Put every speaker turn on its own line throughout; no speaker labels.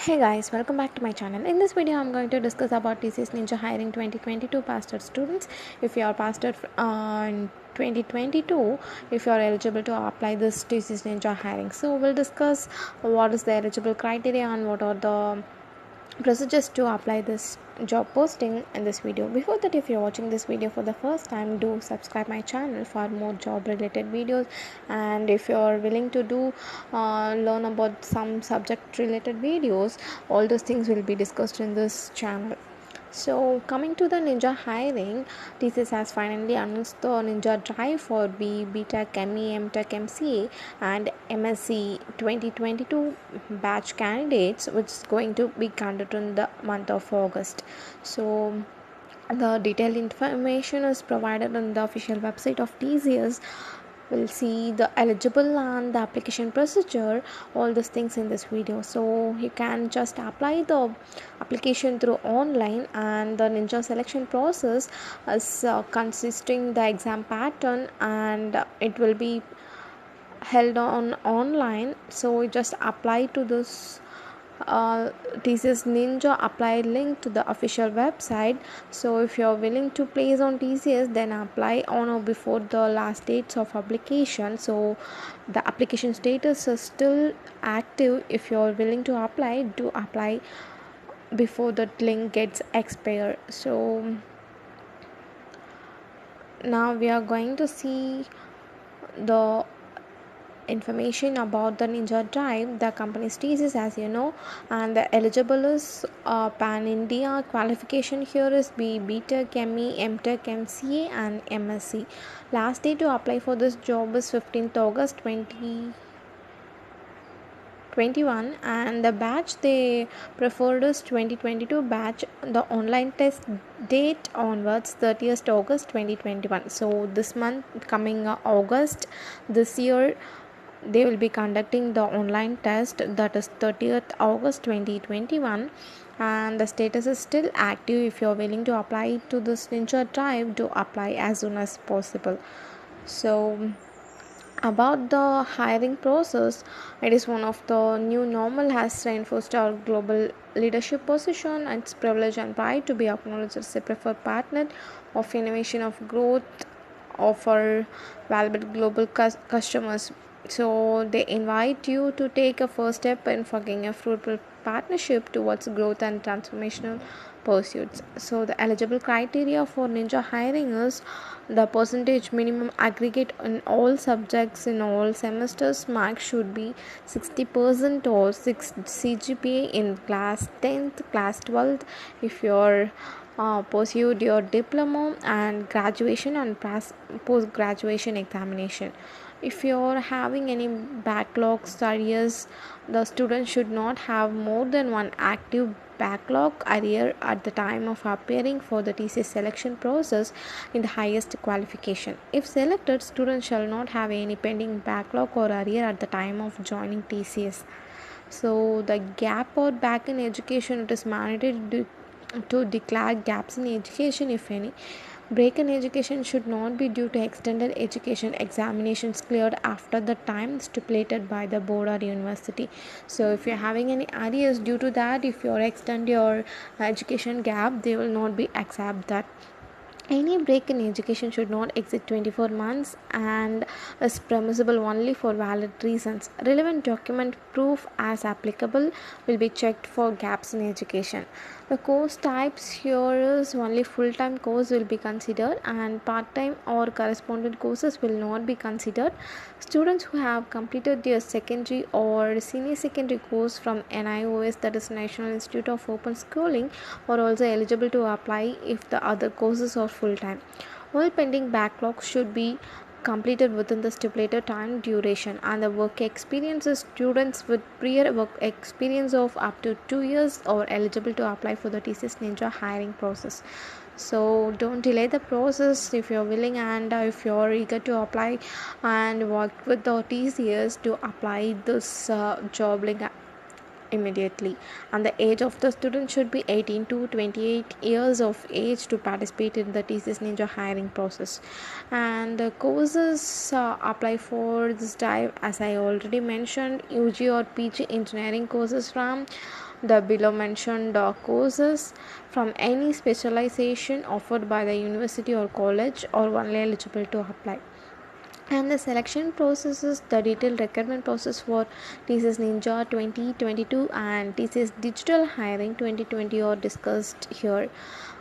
Hey guys, welcome back to my channel. In this video, I'm going to discuss about TCS Ninja hiring 2022 passed out students. If you are passed out in 2022, if you are eligible to apply this TCS Ninja hiring, so we'll discuss what is the eligible criteria and what are the procedures to apply this job posting in this video. Before that, if you're watching this video for the first time, do subscribe my channel for more job related videos. And if you're willing to do learn about some subject related videos, all those things will be discussed in this channel. So, coming to the Ninja hiring, TCS has finally announced the Ninja Drive for BTech, ME, MTech, MCA, and MSc 2022 batch candidates, which is going to be conducted in the month of August. So, the detailed information is provided on the official website of TCS. We'll see the eligible and the application procedure, all these things in this video. So you can just apply the application through online, and the Ninja selection process is consisting the exam pattern, and it will be held on online. So you just apply to this TCS Ninja apply link to the official website. So if you're willing to place on TCS, then apply on or before the last dates of application. So the application status is still active. If you're willing to apply, do apply before the link gets expired. So now we are going to see the information about the Ninja Drive. The company's thesis, as you know, and the eligible is Pan India. Qualification here is BTech, ME, MTech, MCA, and MSc. Last day to apply for this job is 15th August 2021, and the batch they preferred is 2022 batch. The online test date onwards 30th August 2021. So this month coming August this year, they will be conducting the online test, that is 30th August 2021, and the status is still active. If you're willing to apply to this Ninja Drive, do apply as soon as possible. So about the hiring process, it is one of the new normal, has reinforced our global leadership position. It's privilege and pride to be acknowledged as a preferred partner of innovation of growth of our valuable global customers. So they invite you to take a first step in forging a fruitful partnership towards growth and transformational pursuits. So the eligible criteria for Ninja hiring is the percentage minimum aggregate in all subjects in all semesters. Marks should be 60% or 6 CGPA in class 10th, class 12th. If you're pursued your diploma, and graduation and post graduation examination. If you're having any backlogs arrears, the student should not have more than one active backlog arrear at the time of appearing for the TCS selection process in the highest qualification. If selected, students shall not have any pending backlog or arrear at the time of joining TCS. So the gap or back in education, it is mandatory to declare gaps in education. If any break in education should not be due to extended education examinations cleared after the time stipulated by the board or university. So if you're having any arrears due to that, if you extend your education gap, they will not be accept that. Any break in education should not exceed 24 months and is permissible only for valid reasons. Relevant document proof as applicable will be checked for gaps in education. The course types here is only full-time course will be considered, and part-time or correspondent courses will not be considered. Students who have completed their secondary or senior secondary course from NIOS, that is National Institute of Open Schooling, are also eligible to apply if the other courses are full-time. All pending backlogs should be completed within the stipulated time duration, and the work experiences, students with prior work experience of up to 2 years are eligible to apply for the TCS Ninja hiring process. So don't delay the process. If you're willing and if you're eager to apply and work with the TCS, to apply this job link immediately. And the age of the student should be 18 to 28 years of age to participate in the TCS Ninja hiring process. And the courses apply for this type, as I already mentioned, UG or PG engineering courses from the below mentioned courses from any specialization offered by the university or college or only eligible to apply. And the selection process is the detailed requirement process for TCS Ninja 2022 and TCS Digital Hiring 2020 are discussed here.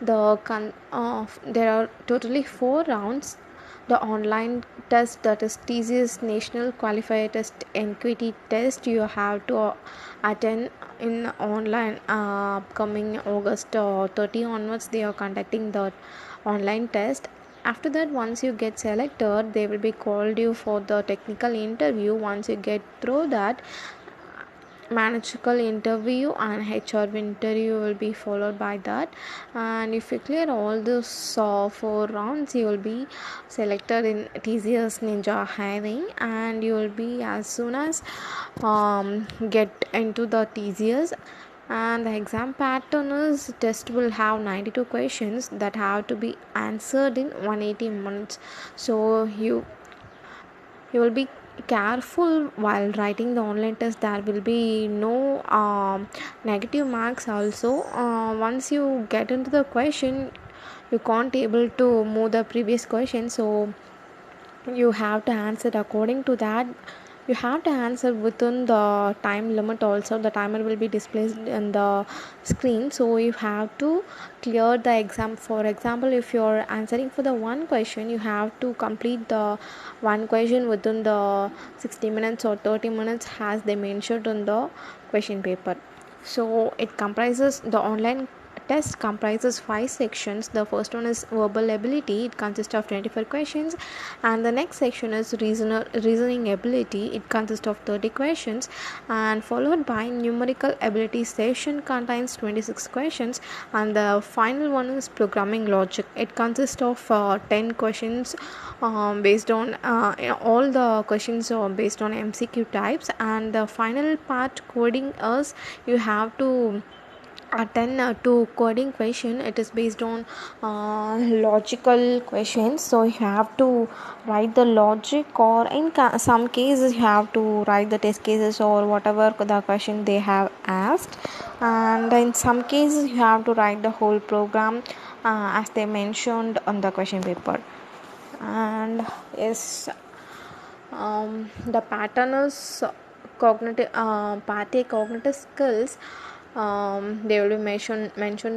There are totally 4 rounds. The online test, that is TCS National Qualifier Test Equity Test, you have to attend in online coming August 30 onwards. They are conducting the online test. After that, once you get selected, they will be called you for the technical interview. Once you get through that, managerial interview and HR interview will be followed by that. And if you clear all those 4 rounds, you will be selected in TCS Ninja Hiring, and you will be as soon as get into the TCS. And the exam pattern is test will have 92 questions that have to be answered in 180 minutes. So you will be careful while writing the online test. There will be no negative marks also. Once you get into the question, you can't able to move the previous question, so you have to answer according to that. You have to answer within the time limit also. The timer will be displayed in the screen, so you have to clear the exam. For example, if you're answering for the one question, you have to complete the one question within the 60 minutes or 30 minutes as they mentioned in the question paper. So it comprises, the online test comprises 5 sections. The first one is verbal ability. It consists of 24 questions, and the next section is reasoning ability. It consists of 30 questions, and followed by numerical ability session contains 26 questions, and the final one is programming logic. It consists of 10 questions based on all the questions are based on MCQ types, and the final part coding is you have to attend to coding question. It is based on logical questions, so you have to write the logic, or in some cases you have to write the test cases or whatever the question they have asked, and in some cases you have to write the whole program as they mentioned on the question paper. And yes, the pattern is cognitive part A, cognitive skills. They will mention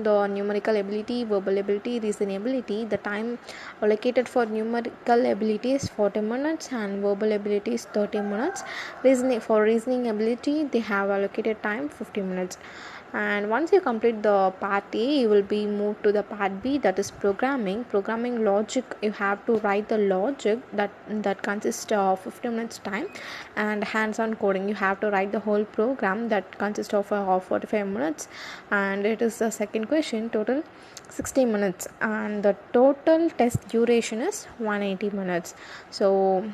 the numerical ability, verbal ability, reasoning ability. The time allocated for numerical ability is 40 minutes and verbal ability is 30 minutes. Reasoning ability, they have allocated time 50 minutes. And once you complete the part A, you will be moved to the part B, that is programming logic. You have to write the logic that consists of 50 minutes time, and hands-on coding, you have to write the whole program that consists of 45 minutes, and it is the second question, total 60 minutes, and the total test duration is 180 minutes. So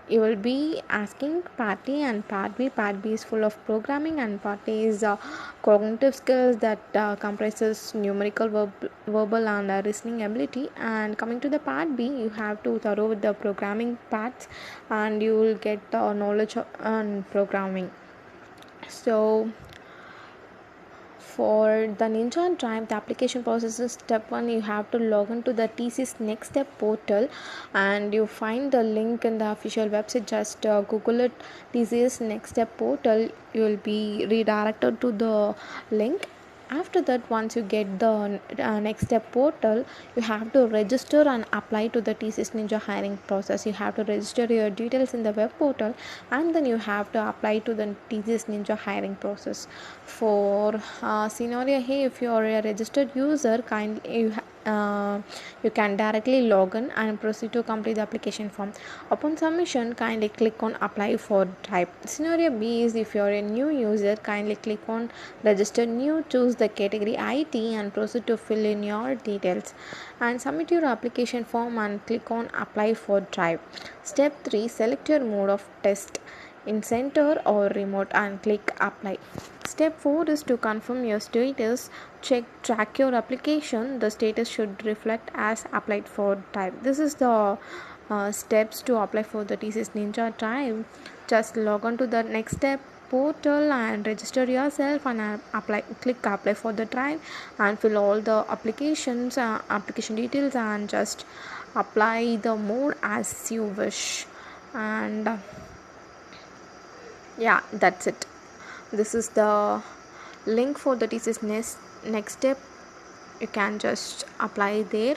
you will be asking part A and part B. Part B is full of programming, and part A is cognitive skills that comprises numerical, verbal and reasoning ability. And coming to the part B, you have to thorough with the programming parts, and you will get the knowledge on programming. So for the Ninja Drive, the application process is step 1. You have to log into the TCS Next Step portal, and you find the link in the official website. Just Google it, TCS Next Step portal. You will be redirected to the link. After that, once you get the Next Step portal, you have to register and apply to the TCS Ninja hiring process. You have to register your details in the web portal, and then you have to apply to the TCS Ninja hiring process. For scenario here, if you are a registered user, you can directly log in and proceed to complete the application form. Upon submission, kindly click on apply for type. Scenario B is if you are a new user, kindly click on register new, choose the category IT and proceed to fill in your details and submit your application form and click on apply for drive. Step 3, select your mode of test, in center or remote, and click apply. Step 4 is to confirm your status. Track your application. The status should reflect as applied for type. This is the steps to apply for the TCS Ninja Drive. Just log on to the next step portal and register yourself and click apply for the drive and fill all the application details and just apply the mode as you wish. And yeah, that's it. This is the link for the thesis next step. You can just apply there,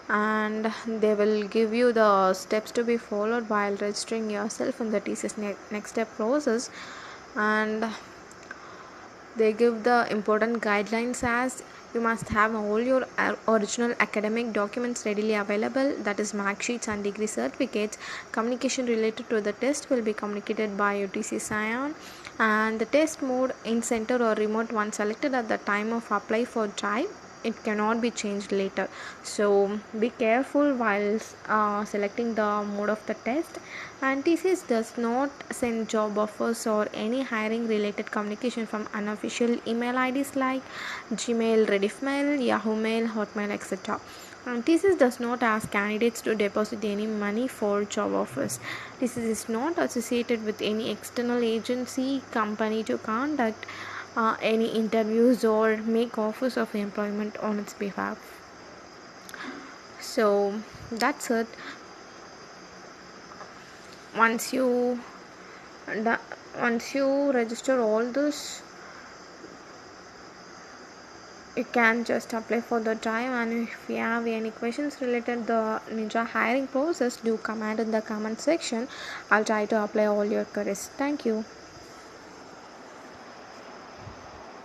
and they will give you the steps to be followed while registering yourself in the thesis next step process. And they give the important guidelines as you must have all your original academic documents readily available, that is mark sheets and degree certificates. Communication related to the test will be communicated by UTC Scion, and the test mode in center or remote once selected at the time of apply for drive, it cannot be changed later. So be careful while selecting the mode of the test. And TCS does not send job offers or any hiring related communication from unofficial email IDs like Gmail, Rediffmail, Yahoo Mail, Hotmail, etc. And TCS does not ask candidates to deposit any money for job offers. TCS is not associated with any external agency company to conduct any interviews or make offers of employment on its behalf. So that's it. Once you once you register all this, you can just apply for the drive. And if you have any questions related the Ninja hiring process, do comment in the comment section. I'll try to apply all your queries. Thank you.